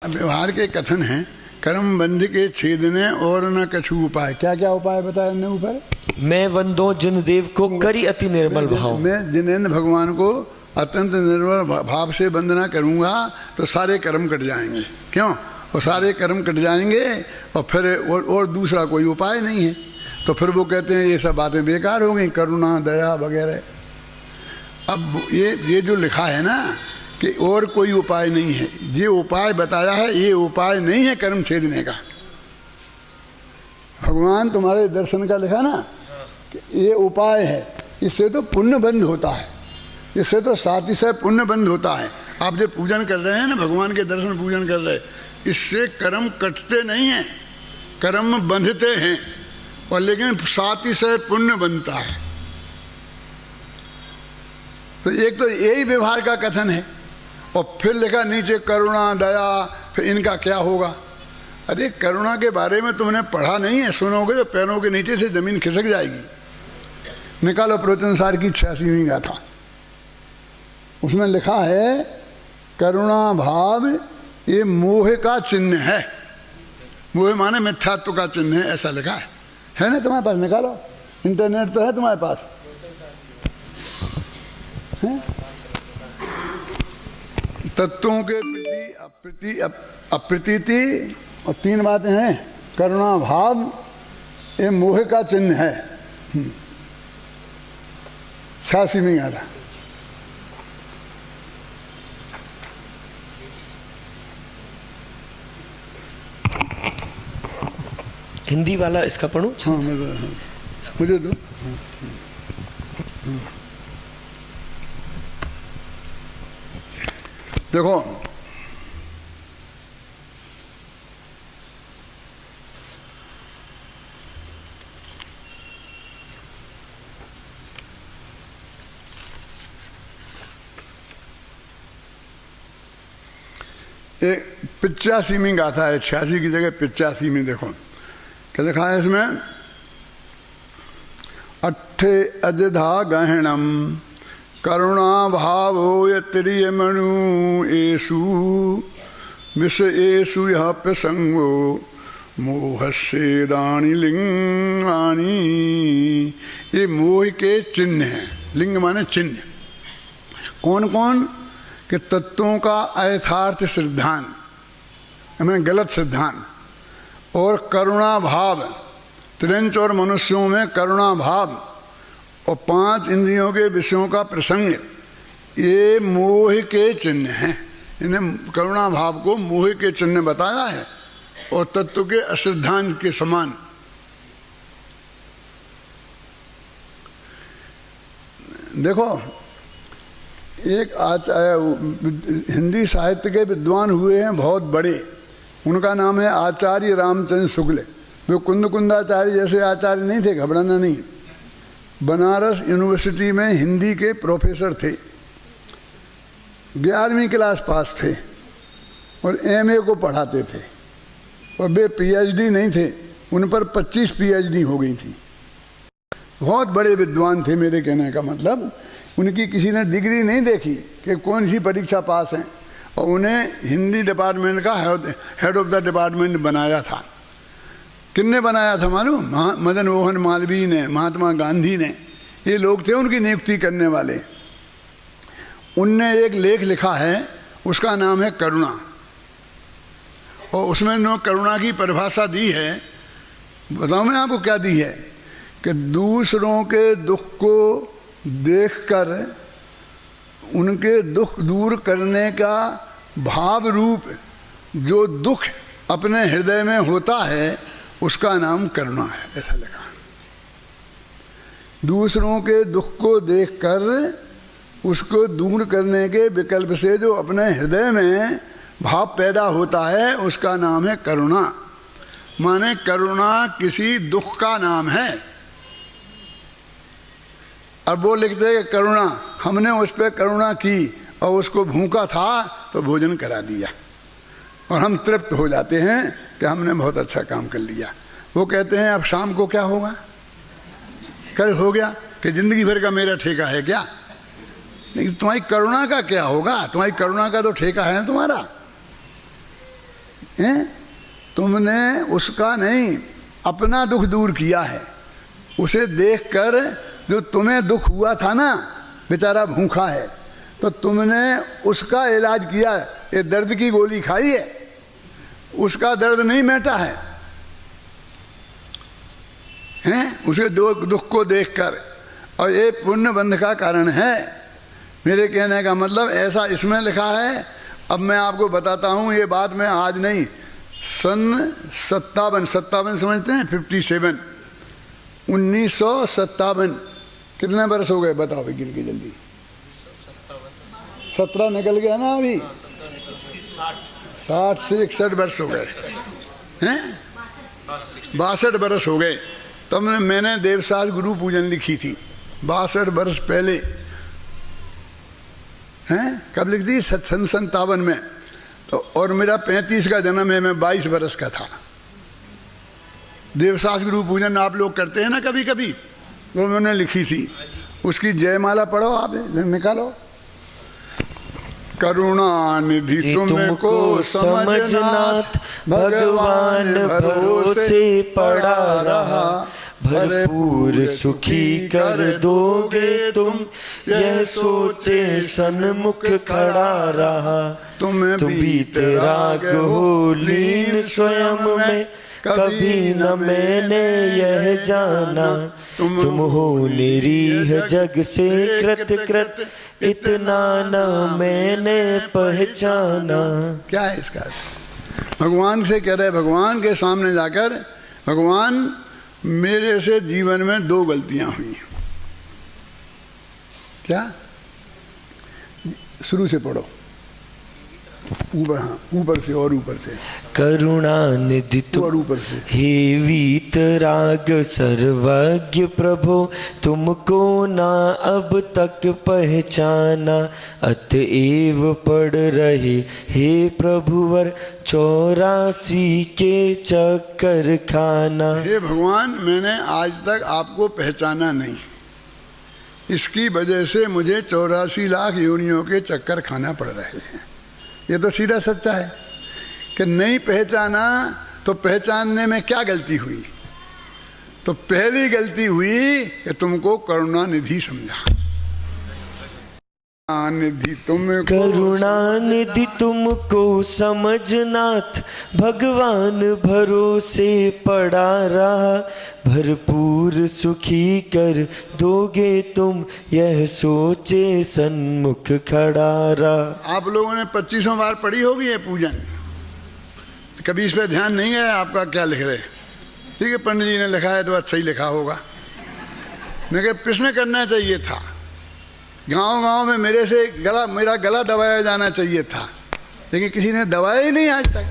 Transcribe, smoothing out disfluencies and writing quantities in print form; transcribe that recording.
व्यवहार के कथन हैं, कर्म बंध के छेदने और न कछु उपाय। क्या क्या उपाय बताया ने ऊपर? मैं वंदो जिन देव को करी अति निर्मल भाव। मैं जिनेन्द्र भगवान को अत्यंत निर्मल भाव से वंदना करूंगा तो सारे कर्म कट जाएंगे। क्यों? और सारे कर्म कट जाएंगे और फिर और दूसरा कोई उपाय नहीं है। तो फिर वो कहते हैं ये सब बातें बेकार हो गई, करुणा दया वगैरह। अब ये जो लिखा है ना कि और कोई उपाय नहीं है, ये उपाय बताया है, ये उपाय नहीं है कर्म छेदने का। भगवान तुम्हारे दर्शन का लिखा ना कि ये उपाय है, इससे तो पुण्य बंद होता है, इससे तो साथ ही साथ पुण्य बंद होता है। आप जो पूजन कर रहे हैं ना, भगवान के दर्शन पूजन कर रहे हैं, इससे कर्म कटते नहीं हैं, कर्म बंधते हैं, और लेकिन साथ ही साथ पुण्य बनता है। तो एक तो यही व्यवहार का कथन है। और फिर लिखा नीचे करुणा दया, फिर इनका क्या होगा? अरे करुणा के बारे में तुमने पढ़ा नहीं है, सुनोगे तो पैरों के नीचे से जमीन खिसक जाएगी। निकालो प्रवचनसार की 86वीं गाथा, उसमें लिखा है करुणा भाव ये मोह का चिन्ह है। मोह माने मिथ्यात्व का चिन्ह है, ऐसा लिखा है ना तुम्हारे पास? निकालो, इंटरनेट तो है तुम्हारे पास है? तत्वों के प्रति अप्रतीति और 3 बातें हैं। करुणा भाव ये मोह का चिन्ह है। 86वीं गाथा। हिंदी वाला इसका पढ़ूं? हाँ, मुझे दो। देखो, एक 85वीं गाथा है, 86 की जगह 85 में। देखो क्या लिखा है इसमें? अट्ठे अजधा गहनम करुणा भावो यत्रियमणु एषु विषयेषु यः प्रसंगो मोहस्येदानि लिंगानि। ये मोह के चिन्ह हैं। लिंग माने चिन्ह। कौन कौन? कि तत्वों का अयथार्थ सिद्धांत, हमें गलत सिद्धांत, और करुणा भाव, त्रिंच और मनुष्यों में करुणा भाव, और 5 इंद्रियों के विषयों का प्रसंग, ये मोह के चिन्ह हैं। इन्हें करुणा भाव को मोह के चिन्ह बताया है और तत्व के असिद्धांत के समान। देखो, एक आचार्य हिंदी साहित्य के विद्वान हुए हैं बहुत बड़े, उनका नाम है आचार्य रामचंद्र शुक्ल। वे कुंदाचार्य जैसे आचार्य नहीं थे, घबराना नहीं। बनारस यूनिवर्सिटी में हिंदी के प्रोफेसर थे, 11वीं क्लास पास थे और एमए को पढ़ाते थे। और वे पीएचडी नहीं थे, उन पर 25 पीएचडी हो गई थी। बहुत बड़े विद्वान थे। मेरे कहने का मतलब, उनकी किसी ने डिग्री नहीं देखी कि कौन सी परीक्षा पास है, और उन्हें हिंदी डिपार्टमेंट का हेड ऑफ द डिपार्टमेंट बनाया था। किसने बनाया था मालूम? मदन मोहन मालवीय ने, महात्मा गांधी ने, ये लोग थे उनकी नियुक्ति करने वाले। उनने एक लेख लिखा है, उसका नाम है करुणा, और उसमें उन्होंने करुणा की परिभाषा दी है। बताओ मैं आपको क्या दी है? कि दूसरों के दुख को देखकर उनके दुख दूर करने का भाव रूप जो दुख अपने हृदय में होता है, उसका नाम करुणा है, ऐसा लगा। दूसरों के दुख को देखकर उसको दूर करने के विकल्प से जो अपने हृदय में भाव पैदा होता है, उसका नाम है करुणा। माने करुणा किसी दुख का नाम है। अब वो लिखते हैं कि करुणा, हमने उस पर करुणा की और उसको भूखा था तो भोजन करा दिया, और हम तृप्त हो जाते हैं कि हमने बहुत अच्छा काम कर लिया। वो कहते हैं अब शाम को क्या होगा? कल हो गया कि जिंदगी भर का मेरा ठेका है क्या? नहीं, तुम्हारी करुणा का क्या होगा? तुम्हारी करुणा का तो ठेका है ना तुम्हारा। हैं? तुमने उसका नहीं अपना दुख दूर किया है। उसे देखकर जो तुम्हें दुख हुआ था ना, बेचारा भूखा है, तो तुमने उसका इलाज किया। ये दर्द की गोली खाई है, उसका दर्द नहीं मिटा है, हैं? उसे दुख को देखकर। और ये पुण्य बंध का कारण है। मेरे कहने का मतलब ऐसा इसमें लिखा है। अब मैं आपको बताता हूँ, ये बात मैं आज नहीं, सन 57 समझते हैं, 57, 1957, कितने बरस हो गए बताओ भाई, गिन के जल्दी। 17 निकल गया ना अभी, 60 से 61 वर्ष हो गए हैं, 62 बरस हो गए। तब मैंने देवसास गुरु पूजन लिखी थी 62 वर्ष पहले, हैं? कब लिख दी? 57 में। तो और मेरा 35 का जन्म है, मैं 22 वर्ष का था। देवसास गुरु पूजन आप लोग करते हैं ना कभी कभी, तो मैंने लिखी थी। उसकी जयमाला पढ़ो आप, निकालो। करुणा निधि तुमको समझनाथ, भगवान भरोसे पड़ा रहा, भरपूर सुखी कर दोगे तुम, यह सोचे सन्मुख खड़ा रहा। तुम बीते राग हो लीन स्वयं में, कभी न मैंने यह जाना, तुम हो निरीह जग से कृत कृत, इतना न मैंने पहचाना। क्या है इसका? भगवान से कह रहे, भगवान के सामने जाकर, भगवान मेरे से जीवन में 2 गलतियां हुई। क्या? शुरू से पढ़ो, ऊपर, हाँ ऊपर से, और ऊपर से। करुणा निधि तुम, और ऊपर से। हे वीतराग सर्वज्ञ प्रभो, तुमको ना अब तक पहचाना, अतएव पड़ रहे हे प्रभुवर 84 के चक्कर खाना। हे भगवान, मैंने आज तक आपको पहचाना नहीं, इसकी वजह से मुझे 84 लाख योनियों के चक्कर खाना पड़ रहे हैं। ये तो सीधा सच्चा है कि नहीं पहचाना, तो पहचानने में क्या गलती हुई? तो पहली गलती हुई कि तुमको करुणा निधि समझा। निधि तुमको, करुणा निधि तुमको समझनाथ, भगवान भरोसे पड़ा रहा, भरपूर सुखी कर दोगे तुम, यह सोचे सन्मुख खड़ा रहा। आप लोगों ने 25 बार पढ़ी होगी ये पूजन, कभी इस पर ध्यान नहीं गया आपका क्या लिख रहे? ठीक है, पंडित जी ने लिखा है तो अच्छा ही लिखा होगा। मैं कह प्रश्न करना चाहिए था, गांव-गांव में मेरा गला दबाया जाना चाहिए था, लेकिन किसी ने दबाया ही नहीं आज तक।